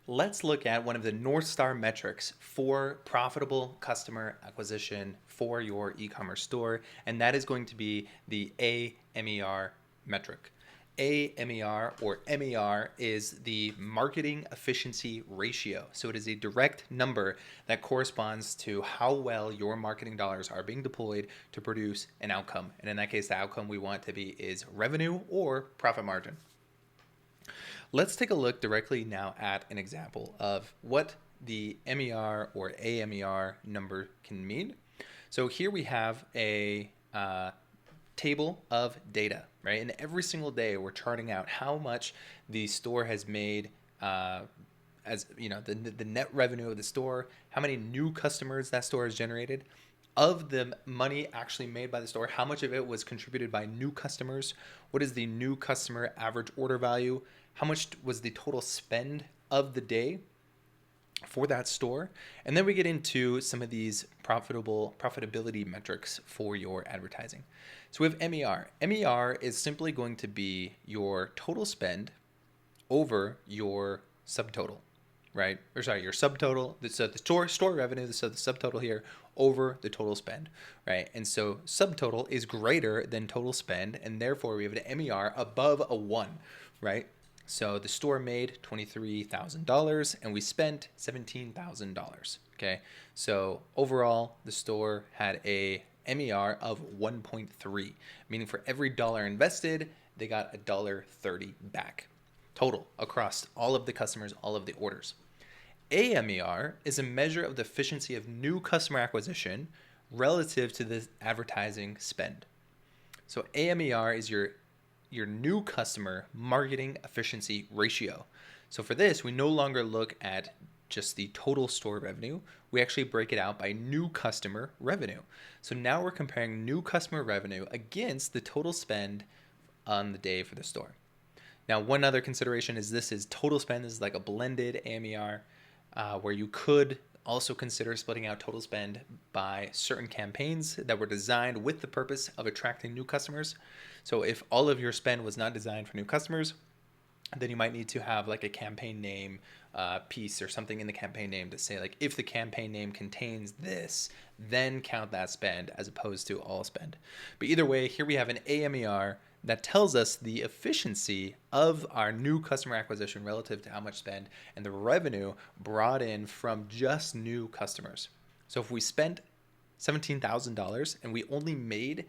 let's look at one of the North Star metrics for profitable customer acquisition for your e-commerce store, and that is going to be the aMER metric. aMER or MER is the marketing efficiency ratio. So it is a direct number that corresponds to how well your marketing dollars are being deployed to produce an outcome. And in that case, the outcome we want to be is revenue or profit margin. Let's take a look directly now at an example of what the MER or aMER number can mean. So here we have a table of data, right? And every single day we're charting out how much the store has made, as you know, the net revenue of the store, how many new customers that store has generated. Of the money actually made by the store, how much of it was contributed by new customers? What is the new customer average order value? How much was the total spend of the day for that store? And then we get into some of these profitability metrics for your advertising. So we have MER. MER is simply going to be your total spend over your subtotal, right? Or sorry, your subtotal. So the store revenue, so the subtotal here over the total spend, right? And so subtotal is greater than total spend, and therefore we have an MER above a 1, right? So the store made $23,000 and we spent $17,000. Okay. So overall, the store had a MER of 1.3, meaning for every dollar invested, they got $1.30 back total across all of the customers, all of the orders. aMER is a measure of the efficiency of new customer acquisition relative to the advertising spend. So aMER is your new customer marketing efficiency ratio. So for this, we no longer look at just the total store revenue. We actually break it out by new customer revenue. So now we're comparing new customer revenue against the total spend on the day for the store. Now, one other consideration is this is total spend. This is like a blended aMER, where you could also consider splitting out total spend by certain campaigns that were designed with the purpose of attracting new customers. So if all of your spend was not designed for new customers, then you might need to have like a campaign name piece or something in the campaign name to say like, if the campaign name contains this, then count that spend as opposed to all spend. But either way, here we have an aMER that tells us the efficiency of our new customer acquisition relative to how much spend and the revenue brought in from just new customers. So if we spent $17,000 and we only made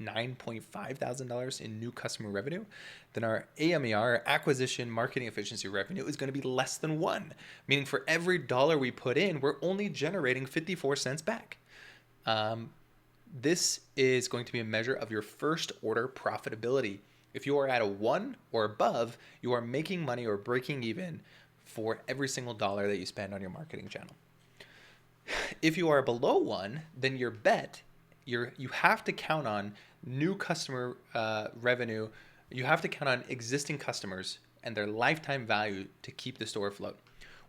$9.5 thousand in new customer revenue, then our aMER, our acquisition marketing efficiency revenue, is going to be less than 1, meaning for every dollar we put in, we're only generating 54 cents back. This is going to be a measure of your first order profitability. If you are at a 1 or above, you are making money or breaking even for every single dollar that you spend on your marketing channel. If you are below 1, then your bet, you have to count on new customer revenue. You have to count on existing customers and their lifetime value to keep the store afloat.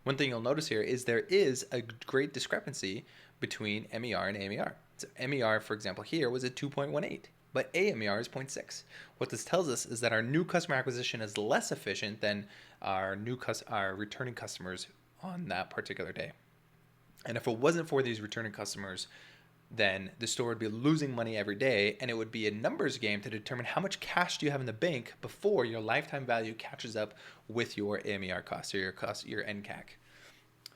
One thing you'll notice here is there is a great discrepancy between MER and aMER. So MER, for example, here was at 2.18, but aMER is 0.6. What this tells us is that our new customer acquisition is less efficient than our returning customers on that particular day. And if it wasn't for these returning customers, then the store would be losing money every day, and it would be a numbers game to determine how much cash do you have in the bank before your lifetime value catches up with your aMER cost or your NCAC.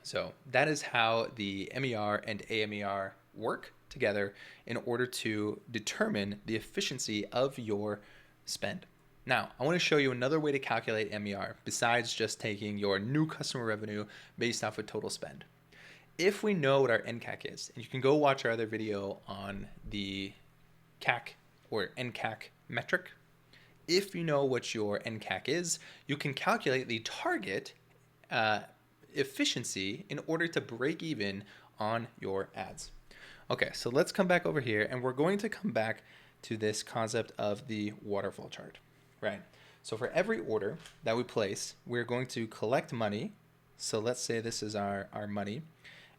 So that is how the MER and aMER work together in order to determine the efficiency of your spend. Now, I want to show you another way to calculate MER besides just taking your new customer revenue based off of total spend. If we know what our NCAC is, and you can go watch our other video on the CAC or NCAC metric, if you know what your NCAC is, you can calculate the target efficiency in order to break even on your ads. Okay, so let's come back over here, and we're going to come back to this concept of the waterfall chart, right? So for every order that we place, we're going to collect money. So let's say this is our money.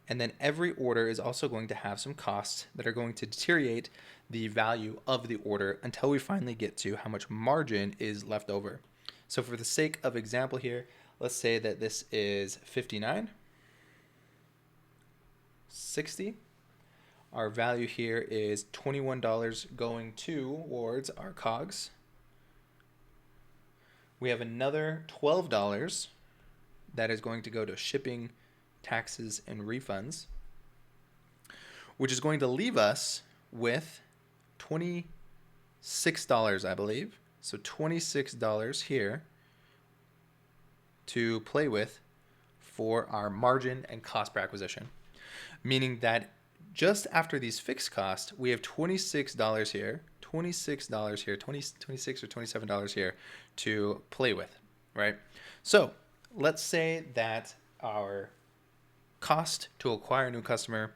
And then every order is also going to have some costs that are going to deteriorate the value of the order until we finally get to how much margin is left over. So for the sake of example here, Let's say that this is 59, 60. Our value here is $21 going towards our COGS. We have another $12 that is going to go to shipping, taxes, and refunds, which is going to leave us with $26, I believe. So $26 here to play with for our margin and cost per acquisition, meaning that just after these fixed costs, we have $26 here, $26 here, 26 or $27 here to play with, right? So let's say that our cost to acquire a new customer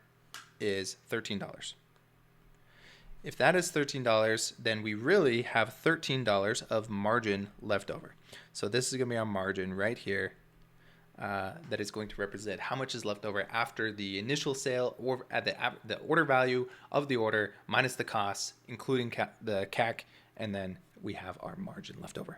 is $13. If that is $13, then we really have $13 of margin left over. So this is going to be our margin right here. That is going to represent how much is left over after the initial sale or at the order value of the order minus the costs, including the CAC, and then we have our margin left over.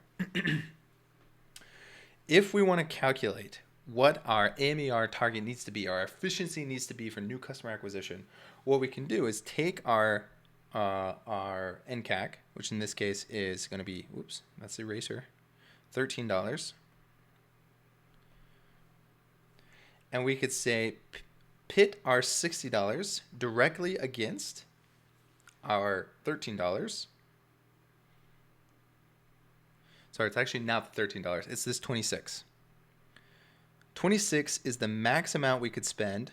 If we want to calculate what our aMER target needs to be, our efficiency needs to be for new customer acquisition, what we can do is take our NCAC, which in this case is going to be, whoops, that's the eraser, $13. And we could say pit our $60 directly against our $13. Sorry, it's actually not the $13. It's this 26. 26 is the max amount we could spend.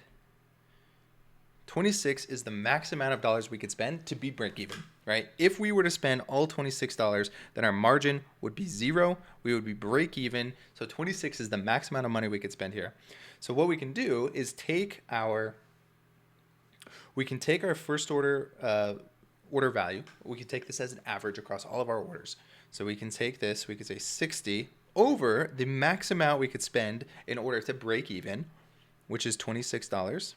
26 is the max amount of dollars we could spend to be break even, right? If we were to spend all $26, then our margin would be 0. We would be break even. So 26 is the max amount of money we could spend here. So what we can do is take our first order order value. We can take this as an average across all of our orders. So we can take this, we could say 60 over the max amount we could spend in order to break even, which is $26.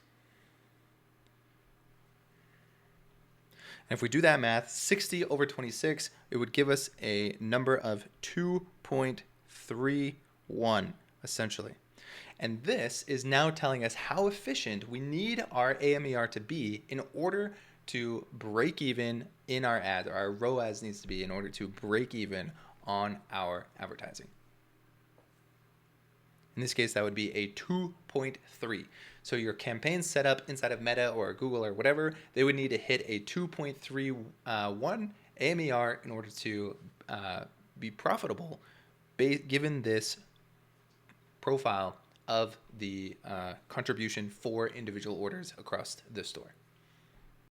And if we do that math, 60 over 26, it would give us a number of 2.31, essentially. And this is now telling us how efficient we need our aMER to be in order to break even in our ads, or our ROAS needs to be in order to break even on our advertising. In this case, that would be a 2.3. So your campaign setup inside of Meta or Google or whatever, they would need to hit a 2.31 aMER in order to be profitable, given this profile of the contribution for individual orders across the store.